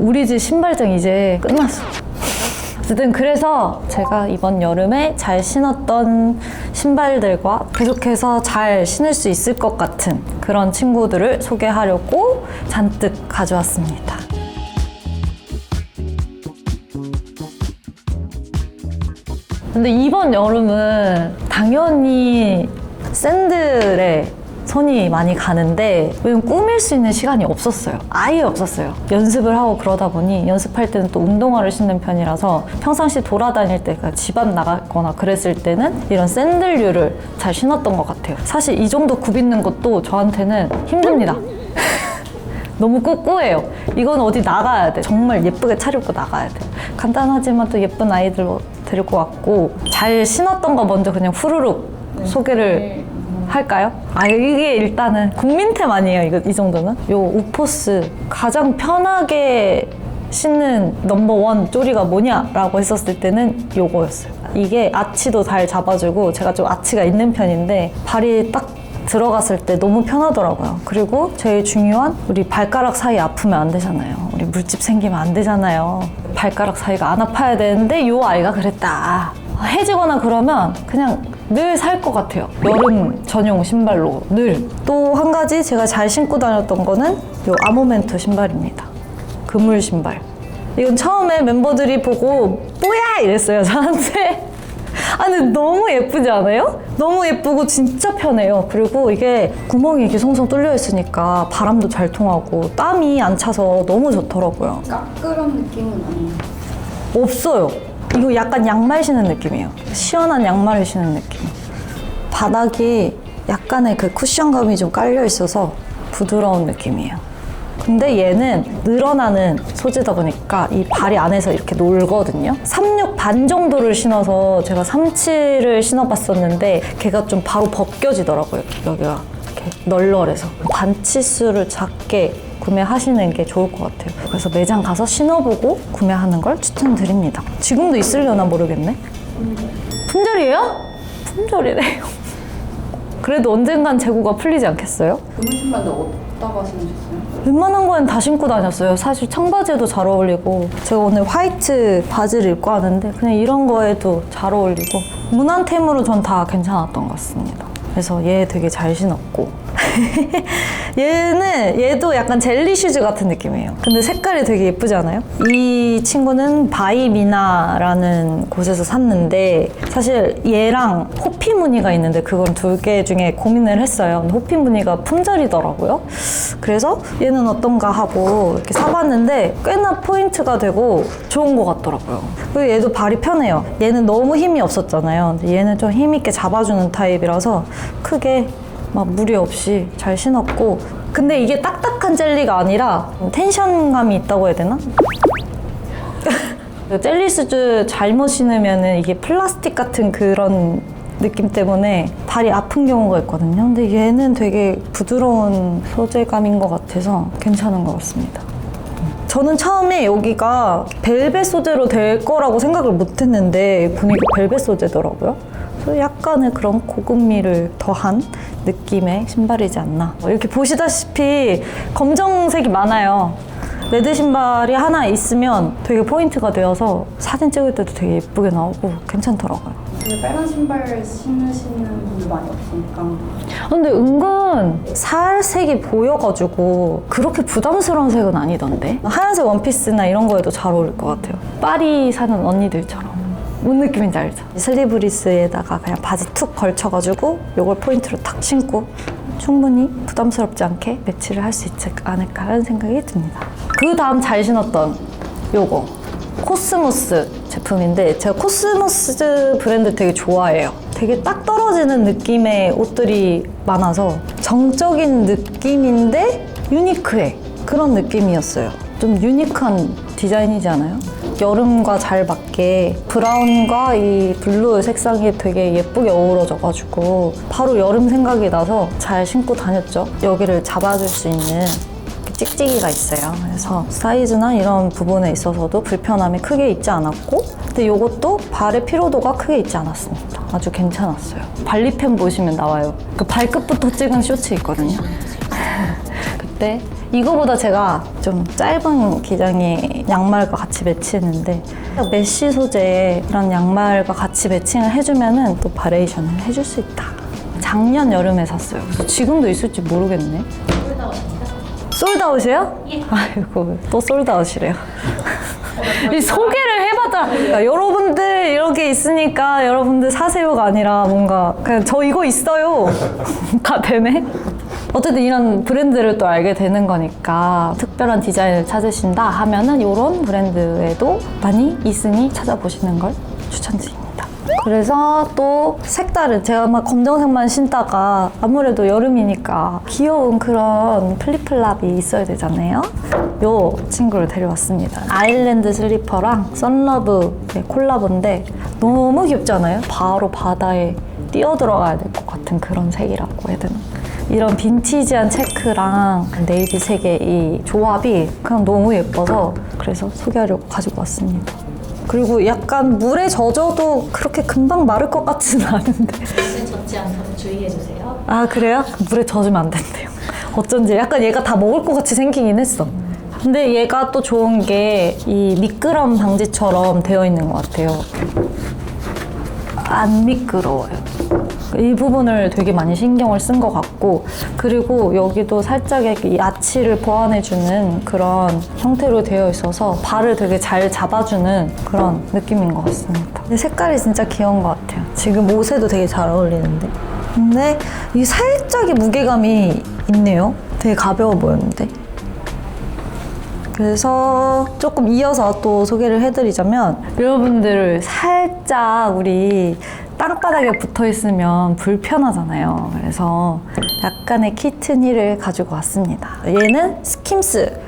우리 집 신발장 이제 끝났어. 어쨌든 그래서 제가 이번 여름에 잘 신었던 신발들과 계속해서 잘 신을 수 있을 것 같은 그런 친구들을 소개하려고 잔뜩 가져왔습니다. 근데 이번 여름은 당연히 샌들에 손이 많이 가는데 왜냐면 꾸밀 수 있는 시간이 없었어요. 아예 없었어요. 연습을 하고 그러다 보니 연습할 때는 또 운동화를 신는 편이라서 평상시 돌아다닐 때 집 안 나가거나 그랬을 때는 이런 샌들류를 잘 신었던 것 같아요. 사실 이 정도 굽있는 것도 저한테는 힘듭니다. 너무 꾹꾹해요. 이건 어디 나가야 돼. 정말 예쁘게 차려입고 나가야 돼. 간단하지만 또 예쁜 아이들 데리고 왔고 잘 신었던 거 먼저 그냥 후루룩 소개를 할까요? 이게 일단은 국민템 아니에요, 이 정도는? 요 우포스 가장 편하게 신는 넘버원 쪼리가 뭐냐라고 했었을 때는 요거였어요. 이게 아치도 잘 잡아주고 제가 좀 아치가 있는 편인데 발이 딱 들어갔을 때 너무 편하더라고요. 그리고 제일 중요한 우리 발가락 사이 아프면 안 되잖아요. 우리 물집 생기면 안 되잖아요. 발가락 사이가 안 아파야 되는데 요 아이가 그랬다. 해지거나 그러면 그냥 늘 살 것 같아요. 여름 전용 신발로 늘. 또 한 가지 제가 잘 신고 다녔던 거는 요 아모멘토 신발입니다. 그물 신발. 이건 처음에 멤버들이 보고 뭐야 이랬어요, 저한테. 근데 너무 예쁘지 않아요? 너무 예쁘고 진짜 편해요. 그리고 이게 구멍이 이렇게 송송 뚫려 있으니까 바람도 잘 통하고 땀이 안 차서 너무 좋더라고요. 까끌한 느낌은 아니에요. 없어요. 이거 약간 양말 신는 느낌이에요. 시원한 양말을 신는 느낌. 바닥이 약간의 그 쿠션감이 좀 깔려 있어서 부드러운 느낌이에요. 근데 얘는 늘어나는 소재다 보니까 이 발이 안에서 이렇게 놀거든요. 36 반 정도를 신어서 제가 37을 신어봤었는데 걔가 좀 바로 벗겨지더라고요. 여기가 이렇게 널널해서. 반치수를 작게 구매하시는 게 좋을 것 같아요. 그래서 매장 가서 신어보고 구매하는 걸 추천드립니다. 지금도 있으려나 모르겠네. 품절이에요? 품절이래요. 그래도 언젠간 재고가 풀리지 않겠어요? 그물 신발도 어디다가 신으셨어요? 웬만한 거는 다 신고 다녔어요. 사실 청바지에도 잘 어울리고 제가 오늘 화이트 바지를 입고 하는데 그냥 이런 거에도 잘 어울리고 무난템으로 전 다 괜찮았던 것 같습니다. 그래서 얘 되게 잘 신었고 얘도 약간 젤리 슈즈 같은 느낌이에요. 근데 색깔이 되게 예쁘지 않아요? 이 친구는 바이미나라는 곳에서 샀는데 사실 얘랑 호피 무늬가 있는데 그건 두 개 중에 고민을 했어요. 근데 호피 무늬가 품절이더라고요. 그래서 얘는 어떤가 하고 이렇게 사봤는데 꽤나 포인트가 되고 좋은 것 같더라고요. 그리고 얘도 발이 편해요. 얘는 너무 힘이 없었잖아요. 근데 얘는 좀 힘 있게 잡아주는 타입이라서 크게 막 무리 없이 잘 신었고 근데 이게 딱딱한 젤리가 아니라 텐션감이 있다고 해야 되나? 젤리 슈즈 잘못 신으면 이게 플라스틱 같은 그런 느낌 때문에 발이 아픈 경우가 있거든요. 근데 얘는 되게 부드러운 소재감인 것 같아서 괜찮은 것 같습니다. 저는 처음에 여기가 벨벳 소재로 될 거라고 생각을 못 했는데 보니까 벨벳 소재더라고요. 그래서 약간의 그런 고급미를 더한 느낌의 신발이지 않나. 이렇게 보시다시피 검정색이 많아요. 레드 신발이 하나 있으면 되게 포인트가 되어서 사진 찍을 때도 되게 예쁘게 나오고 괜찮더라고요. 근데 빨간 신발 신으시는 분들 많이 없으니까. 근데 은근 살색이 보여가지고 그렇게 부담스러운 색은 아니던데? 하얀색 원피스나 이런 거에도 잘 어울릴 것 같아요. 파리 사는 언니들처럼. 뭔 느낌인지 알죠? 슬리브리스에다가 그냥 바지 툭 걸쳐가지고 이걸 포인트로 탁 신고 충분히 부담스럽지 않게 매치를 할 수 있지 않을까라는 생각이 듭니다. 그 다음 잘 신었던 요거 코스모스 제품인데 제가 코스모스 브랜드 되게 좋아해요. 되게 딱 떨어지는 느낌의 옷들이 많아서 정적인 느낌인데 유니크해. 그런 느낌이었어요. 좀 유니크한 디자인이지 않아요? 여름과 잘 맞게 브라운과 이 블루 색상이 되게 예쁘게 어우러져가지고 바로 여름 생각이 나서 잘 신고 다녔죠. 여기를 잡아줄 수 있는 찍찍이가 있어요. 그래서 사이즈나 이런 부분에 있어서도 불편함이 크게 있지 않았고 근데 이것도 발의 피로도가 크게 있지 않았습니다. 아주 괜찮았어요. 발리펜 보시면 나와요. 그 발끝부터 찍은 쇼츠 있거든요. 그때 이거보다 제가 좀 짧은 기장의 양말과 같이 매치했는데 메쉬 소재의 이런 양말과 같이 매칭을 해주면은 또 바리에이션을 해줄 수 있다. 작년 여름에 샀어요. 그래서 지금도 있을지 모르겠네. 솔드아웃이에요? 예. 아이고 또 솔드아웃이래요. 이 소개를 해봤자 그러니까 여러분들 이렇게 있으니까 여러분들 사세요가 아니라 뭔가 그냥 저 이거 있어요 가 되네. 어쨌든 이런 브랜드를 또 알게 되는 거니까 특별한 디자인을 찾으신다 하면은 이런 브랜드에도 많이 있으니 찾아보시는 걸 추천드립니다. 그래서 또 색다른 제가 막 검정색만 신다가 아무래도 여름이니까 귀여운 그런 플립플랍이 있어야 되잖아요. 요 친구를 데려왔습니다. 아일랜드 슬리퍼랑 썬러브의 콜라보인데 너무 귀엽지 않아요? 바로 바다에 뛰어 들어가야 될 것 같은 그런 색이라고 해야 되나? 이런 빈티지한 체크랑 네이비색의 이 조합이 그냥 너무 예뻐서 그래서 소개하려고 가지고 왔습니다. 그리고 약간 물에 젖어도 그렇게 금방 마를 것 같지는 않은데. 물에 젖지 않도록 주의해주세요. 아 그래요? 물에 젖으면 안 된대요. 어쩐지 약간 얘가 다 먹을 것 같이 생기긴 했어. 근데 얘가 또 좋은 게 이 미끄럼 방지처럼 되어 있는 것 같아요. 안 미끄러워요. 이 부분을 되게 많이 신경을 쓴 것 같고, 그리고 여기도 살짝 이 아치를 보완해주는 그런 형태로 되어 있어서 발을 되게 잘 잡아주는 그런 느낌인 것 같습니다. 근데 색깔이 진짜 귀여운 것 같아요. 지금 옷에도 되게 잘 어울리는데. 근데 이 살짝의 무게감이 있네요. 되게 가벼워 보였는데. 그래서 조금 이어서 또 소개를 해드리자면, 여러분들 살짝 우리 땅바닥에 붙어 있으면 불편하잖아요. 그래서 약간의 키트니를 가지고 왔습니다. 얘는 스킴스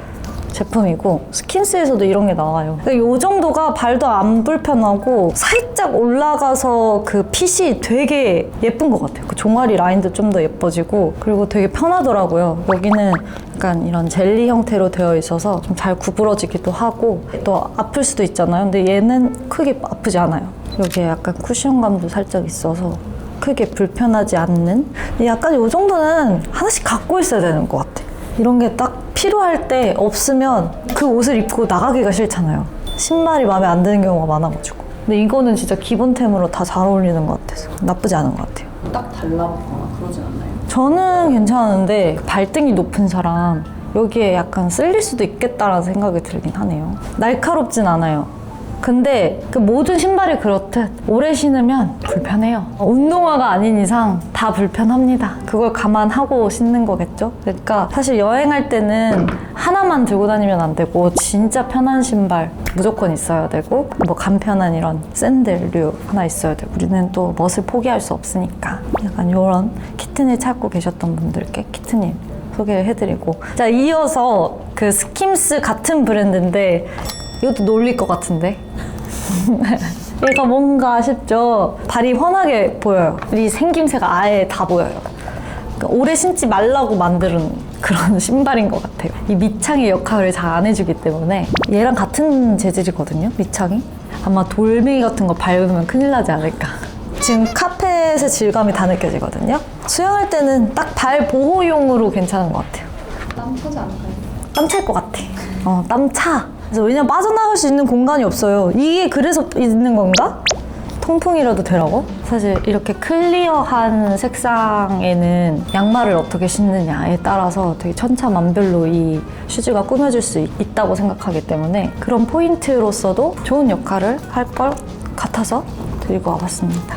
제품이고 스킨스에서도 이런 게 나와요. 그러니까 이 정도가 발도 안 불편하고 살짝 올라가서 그 핏이 되게 예쁜 것 같아요. 그 종아리 라인도 좀 더 예뻐지고, 그리고 되게 편하더라고요. 여기는 약간 이런 젤리 형태로 되어 있어서 좀 잘 구부러지기도 하고 또 아플 수도 있잖아요. 근데 얘는 크게 아프지 않아요. 여기에 약간 쿠션감도 살짝 있어서 크게 불편하지 않는, 약간 이 정도는 하나씩 갖고 있어야 되는 것 같아. 이런 게 딱 필요할 때 없으면 그 옷을 입고 나가기가 싫잖아요. 신발이 마음에 안 드는 경우가 많아가지고. 근데 이거는 진짜 기본템으로 다 잘 어울리는 것 같아서 나쁘지 않은 것 같아요. 딱 달라붙거나 그러진 않나요? 저는 괜찮은데 발등이 높은 사람 여기에 약간 쓸릴 수도 있겠다라는 생각이 들긴 하네요. 날카롭진 않아요. 근데 그 모든 신발이 그렇듯 오래 신으면 불편해요. 운동화가 아닌 이상 다 불편합니다. 그걸 감안하고 신는 거겠죠? 그러니까 사실 여행할 때는 하나만 들고 다니면 안 되고 진짜 편한 신발 무조건 있어야 되고, 뭐 간편한 이런 샌들류 하나 있어야 되고, 우리는 또 멋을 포기할 수 없으니까 약간 이런 키튼을 찾고 계셨던 분들께 키튼님 소개를 해드리고, 자 이어서 그 스킴스 같은 브랜드인데 이것도 놀릴 것 같은데 얘가 뭔가 아쉽죠? 발이 훤하게 보여요. 이 생김새가 아예 다 보여요. 그러니까 오래 신지 말라고 만드는 그런 신발인 것 같아요. 이 밑창의 역할을 잘 안 해주기 때문에. 얘랑 같은 재질이거든요, 밑창이. 아마 돌멩이 같은 거 밟으면 큰일 나지 않을까. 지금 카펫의 질감이 다 느껴지거든요. 수영할 때는 딱 발 보호용으로 괜찮은 것 같아요. 땀 타지 않을까요? 땀 찰 것 같아. 땀 차. 그래서 왜냐면 빠져나갈 수 있는 공간이 없어요. 이게 그래서 있는 건가? 통풍이라도 되라고? 사실 이렇게 클리어한 색상에는 양말을 어떻게 신느냐에 따라서 되게 천차만별로 이 슈즈가 꾸며질 수 있다고 생각하기 때문에 그런 포인트로서도 좋은 역할을 할 것 같아서 들고 와봤습니다.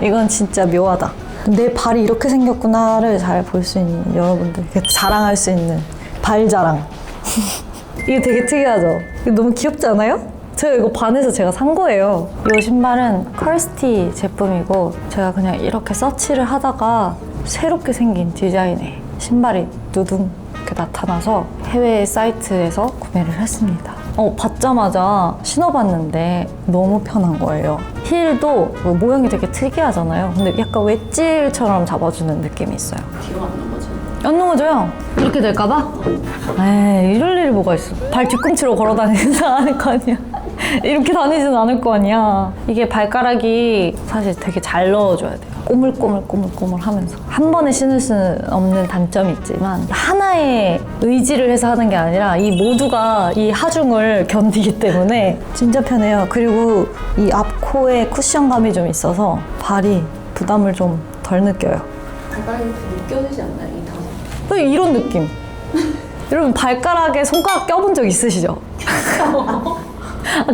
이건 진짜 묘하다. 내 발이 이렇게 생겼구나를 잘 볼 수 있는, 여러분들 이렇게 자랑할 수 있는 발 자랑. 이게 되게 특이하죠? 이거 너무 귀엽지 않아요? 제가 이거 반해서 제가 산 거예요. 이 신발은 컬스티 제품이고 제가 그냥 이렇게 서치를 하다가 새롭게 생긴 디자인의 신발이 두둥 이렇게 나타나서 해외 사이트에서 구매를 했습니다. 받자마자 신어봤는데 너무 편한 거예요. 힐도 모양이 되게 특이하잖아요. 근데 약간 웨질처럼 잡아주는 느낌이 있어요. 뒤로 안 넘어져요? 안 넘어져요. 이렇게 될까봐? 에이, 이럴 일이 뭐가 있어. 발 뒤꿈치로 걸어 다니진 않을 거 아니야. 이렇게 다니진 않을 거 아니야. 이게 발가락이 사실 되게 잘 넣어줘야 돼요. 꼬물꼬물 하면서 한 번에 신을 수는 없는 단점이 있지만 하나의 의지를 해서 하는 게 아니라 이 모두가 이 하중을 견디기 때문에 진짜 편해요. 그리고 이 앞코에 쿠션감이 좀 있어서 발이 부담을 좀 덜 느껴요. 발가락이 느껴지지 않나요? 이 다섯. 이런 느낌. 여러분 발가락에 손가락 껴본 적 있으시죠?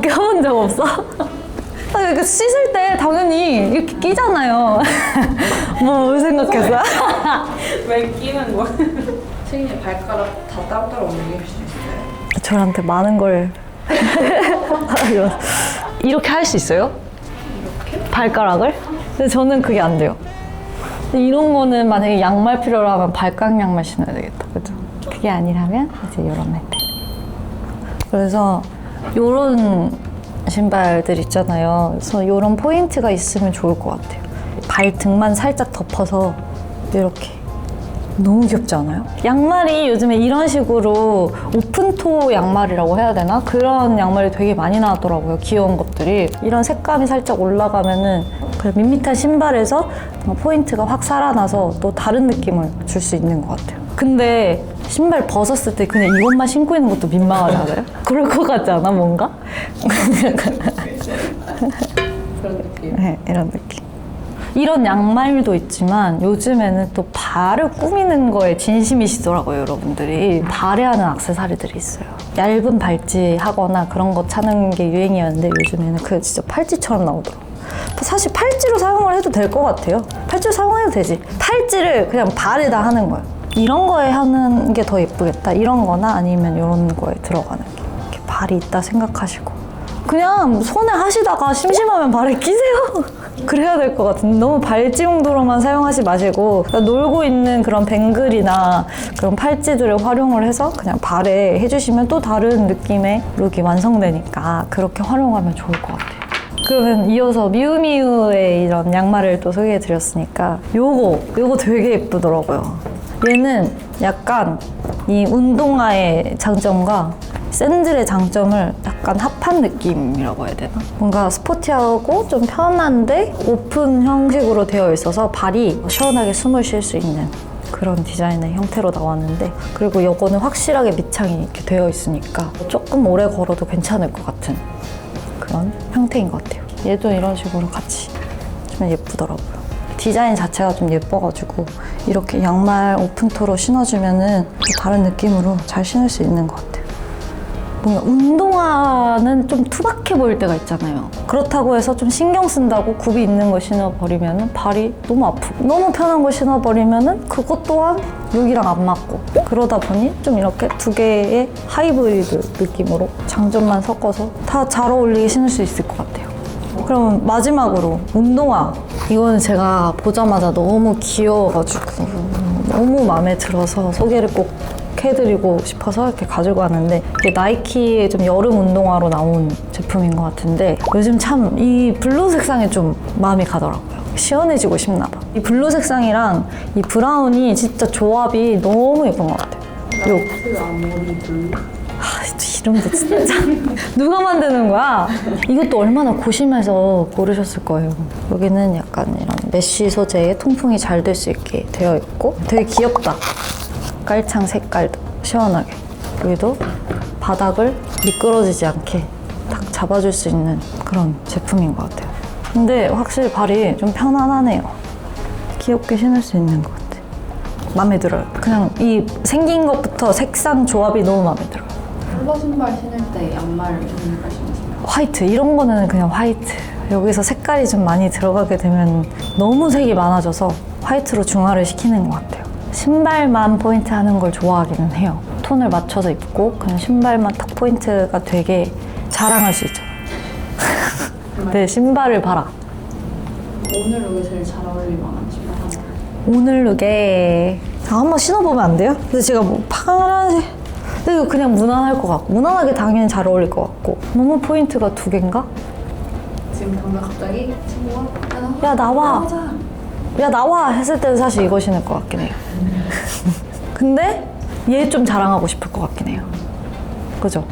껴본 적 없어? 이렇게 씻을 때 당연히 이렇게 끼잖아요. 뭘 생각했어요? 왜 끼는 거야? 선생님 발가락 다 따로따로 옮길 수 있어요? 저한테 많은 걸 이렇게 할 수 있어요? 이렇게? 발가락을? 근데 저는 그게 안 돼요. 근데 이런 거는 만약에 양말 필요로 하면 발가락 양말 신어야 되겠다. 그죠? 그게 아니라면 이제 이런 애들. 그래서 요런 신발들 있잖아요. 그래서 이런 포인트가 있으면 좋을 것 같아요. 발등만 살짝 덮어서 이렇게. 너무 귀엽지 않아요? 양말이 요즘에 이런 식으로 오픈토 양말이라고 해야 되나? 그런 양말이 되게 많이 나왔더라고요. 귀여운 것들이. 이런 색감이 살짝 올라가면은 그 밋밋한 신발에서 포인트가 확 살아나서 또 다른 느낌을 줄 수 있는 것 같아요. 근데 신발 벗었을 때 그냥 이것만 신고 있는 것도 민망하지 않아요? 그럴 것 같지 않아, 뭔가? 그런 느낌. 네, 이런 느낌. 이런 양말도 있지만 요즘에는 또 발을 꾸미는 거에 진심이시더라고요, 여러분들이. 발에 하는 액세서리들이 있어요. 얇은 발찌 하거나 그런 거 차는 게 유행이었는데 요즘에는 그게 진짜 팔찌처럼 나오더라고요. 사실 팔찌로 사용을 해도 될 것 같아요. 팔찌로 사용해도 되지. 팔찌를 그냥 발에다 하는 거예요. 이런 거에 하는 게 더 예쁘겠다. 이런 거나 아니면 이런 거에 들어가는 게. 이렇게 발이 있다 생각하시고. 그냥 손에 하시다가 심심하면 발에 끼세요. 그래야 될 것 같은데 너무 발찌 용도로만 사용하지 마시고 그러니까 놀고 있는 그런 뱅글이나 그런 팔찌들을 활용을 해서 그냥 발에 해주시면 또 다른 느낌의 룩이 완성되니까 그렇게 활용하면 좋을 것 같아요. 그러면 이어서 미우미우의 이런 양말을 또 소개해드렸으니까 요거 되게 예쁘더라고요. 얘는 약간 이 운동화의 장점과 샌들의 장점을 약간 합한 느낌이라고 해야 되나? 뭔가 스포티하고 좀 편한데 오픈 형식으로 되어 있어서 발이 시원하게 숨을 쉴 수 있는 그런 디자인의 형태로 나왔는데 그리고 이거는 확실하게 밑창이 이렇게 되어 있으니까 조금 오래 걸어도 괜찮을 것 같은 그런 형태인 것 같아요. 얘도 이런 식으로 같이 좀 예쁘더라고요. 디자인 자체가 좀 예뻐가지고 이렇게 양말 오픈토로 신어주면은 또 다른 느낌으로 잘 신을 수 있는 것 같아요. 뭔가 운동화는 좀 투박해 보일 때가 있잖아요. 그렇다고 해서 좀 신경 쓴다고 굽이 있는 거 신어버리면 발이 너무 아프고 너무 편한 거 신어버리면 그것 또한 룩이랑 안 맞고 그러다 보니 좀 이렇게 두 개의 하이브리드 느낌으로 장점만 섞어서 다 잘 어울리게 신을 수 있을 것 같아요. 그럼 마지막으로 운동화. 이거는 제가 보자마자 너무 귀여워가지고 너무 마음에 들어서 소개를 꼭 해드리고 싶어서 이렇게 가지고 왔는데 이게 나이키의 좀 여름 운동화로 나온 제품인 것 같은데 요즘 참 이 블루 색상에 좀 마음이 가더라고요. 시원해지고 싶나 봐. 이 블루 색상이랑 이 브라운이 진짜 조합이 너무 예쁜 것 같아요. 나이트 아모리 블루. 이름도 진짜 누가 만드는 거야? 이것도 얼마나 고심해서 고르셨을 거예요. 여기는 약간 이런 메쉬 소재의 통풍이 잘 될 수 있게 되어 있고 되게 귀엽다. 깔창 색깔도 시원하게. 여기도 바닥을 미끄러지지 않게 딱 잡아줄 수 있는 그런 제품인 것 같아요. 근데 확실히 발이 좀 편안하네요. 귀엽게 신을 수 있는 것 같아요. 마음에 들어요. 그냥 이 생긴 것부터 색상 조합이 너무 마음에 들어요. 컬러 신발 신을 때 양말 무슨 색깔 신으시나요? 화이트, 이런 거는 그냥 화이트. 여기서 색깔이 좀 많이 들어가게 되면 너무 색이 많아져서 화이트로 중화를 시키는 것 같아요. 신발만 포인트 하는 걸 좋아하기는 해요. 톤을 맞춰서 입고 그냥 신발만 탁 포인트가 되게 자랑할 수 있잖아요. 내 신발을 봐라. 오늘 룩에 제일 잘 어울릴 만한 신발 하나. 오늘 룩에 한번 신어보면 안 돼요? 근데 제가 뭐 파란색 근데 이거 그냥 무난할 것 같고 무난하게 당연히 잘 어울릴 것 같고 너무 포인트가 두 개인가? 지금 당장 갑자기 친구가 야 나와 나가자. 야 나와 했을 때는 사실 이거 신을 것 같긴 해요. 근데 얘 좀 자랑하고 싶을 것 같긴 해요. 그죠?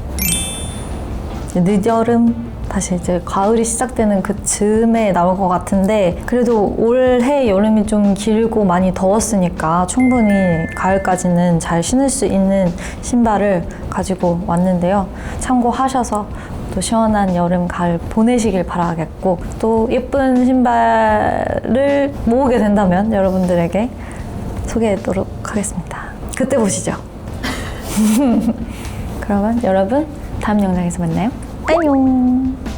늦여름 다시 이제 가을이 시작되는 그 즈음에 나올 것 같은데 그래도 올해 여름이 좀 길고 많이 더웠으니까 충분히 가을까지는 잘 신을 수 있는 신발을 가지고 왔는데요. 참고하셔서 또 시원한 여름, 가을 보내시길 바라겠고 또 예쁜 신발을 모으게 된다면 여러분들에게 소개하도록 하겠습니다. 그때 보시죠. 그러면 여러분 다음 영상에서 만나요. 안녕.